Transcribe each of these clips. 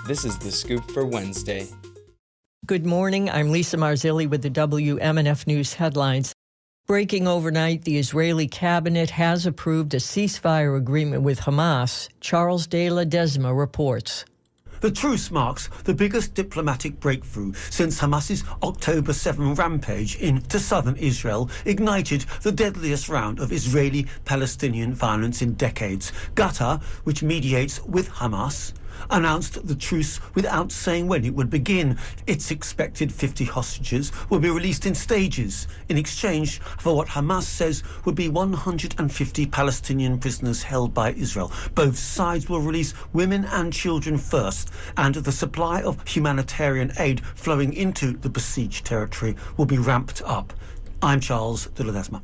This is The Scoop for Wednesday. Good morning. I'm Lisa Marzilli with the WMNF News headlines. Breaking overnight, the Israeli cabinet has approved a ceasefire agreement with Hamas. Charles de la Desma reports. The truce marks the biggest diplomatic breakthrough since Hamas's October 7 rampage into southern Israel ignited the deadliest round of Israeli-Palestinian violence in decades. Qatar, which mediates with Hamas, announced the truce without saying when it would begin. Its expected 50 hostages will be released in stages in exchange for what Hamas says would be 150 Palestinian prisoners held by Israel. Both sides will release women and children first, and the supply of humanitarian aid flowing into the besieged territory will be ramped up. I'm Charles de la Desma.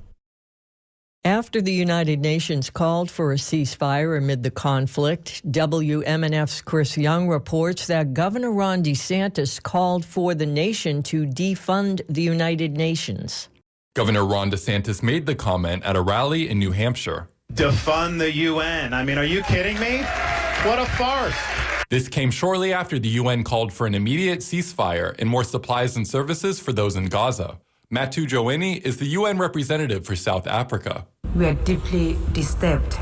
After the United Nations called for a ceasefire amid the conflict, WMNF's Chris Young reports that Governor Ron DeSantis called for the nation to defund the United Nations. Governor Ron DeSantis made the comment at a rally in New Hampshire. Defund the UN. I mean, are you kidding me? What a farce. This came shortly after the UN called for an immediate ceasefire and more supplies and services for those in Gaza. Matu Joini is the UN representative for South Africa. We are deeply disturbed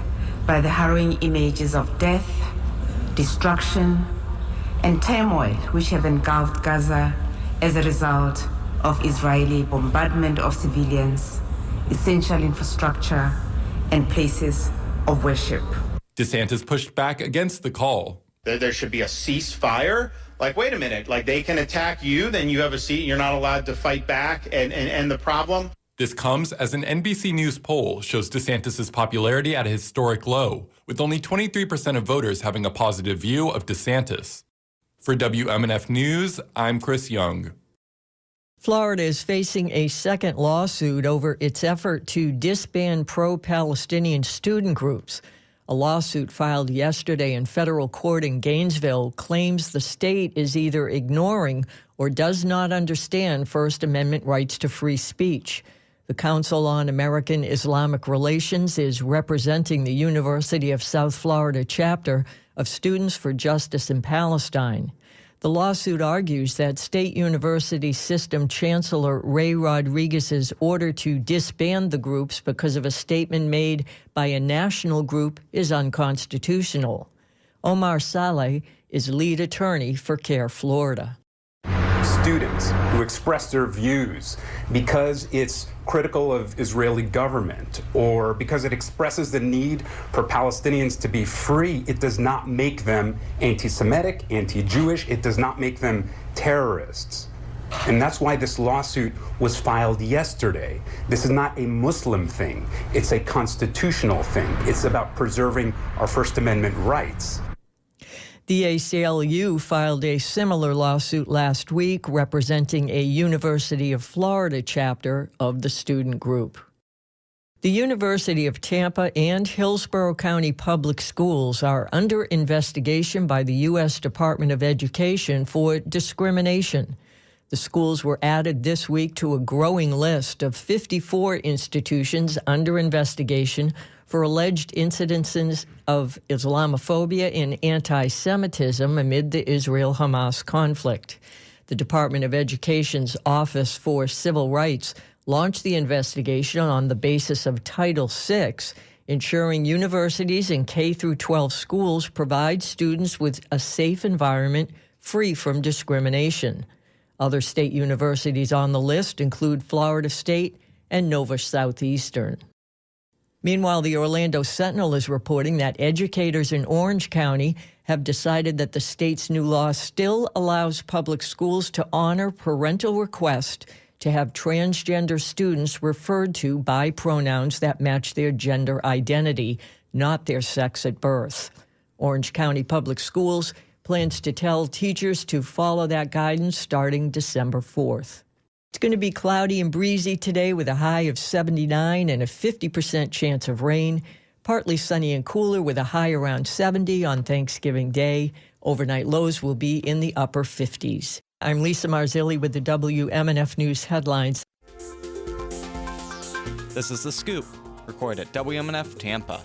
by the harrowing images of death, destruction, and turmoil which have engulfed Gaza as a result of Israeli bombardment of civilians, essential infrastructure, and places of worship. DeSantis pushed back against the call. There should be a ceasefire? Like, wait a minute, like they can attack you, then you have a seat, you're not allowed to fight back and end the problem? This comes as an NBC News poll shows DeSantis' popularity at a historic low, with only 23% of voters having a positive view of DeSantis. For WMNF News, I'm Chris Young. Florida is facing a second lawsuit over its effort to disband pro-Palestinian student groups. A lawsuit filed yesterday in federal court in Gainesville claims the state is either ignoring or does not understand First Amendment rights to free speech. The Council on American Islamic Relations is representing the University of South Florida chapter of Students for Justice in Palestine. The lawsuit argues that State University System Chancellor Ray Rodriguez's order to disband the groups because of a statement made by a national group is unconstitutional. Omar Saleh is lead attorney for CARE Florida. Students who express their views because it's critical of Israeli government or because it expresses the need for Palestinians to be free, it does not make them anti-Semitic, anti-Jewish. It does not make them terrorists. And that's why this lawsuit was filed yesterday. This is not a Muslim thing. It's a constitutional thing. It's about preserving our First Amendment rights. The ACLU filed a similar lawsuit last week representing a University of Florida chapter of the student group. The University of Tampa and Hillsborough County Public Schools are under investigation by the U.S. Department of Education for discrimination. The schools were added this week to a growing list of 54 institutions under investigation for alleged incidences of Islamophobia and anti-Semitism amid the Israel-Hamas conflict. The Department of Education's Office for Civil Rights launched the investigation on the basis of Title VI, ensuring universities and K-12 schools provide students with a safe environment free from discrimination. Other state universities on the list include Florida State and Nova Southeastern. Meanwhile, the Orlando Sentinel is reporting that educators in Orange County have decided that the state's new law still allows public schools to honor parental request to have transgender students referred to by pronouns that match their gender identity, not their sex at birth. Orange County Public Schools plans to tell teachers to follow that guidance starting December 4th. It's going to be cloudy and breezy today with a high of 79 and a 50% chance of rain. Partly sunny and cooler with a high around 70 on Thanksgiving Day. Overnight lows will be in the upper 50s. I'm Lisa Marzilli with the WMNF News headlines. This is The Scoop, recorded at WMNF Tampa.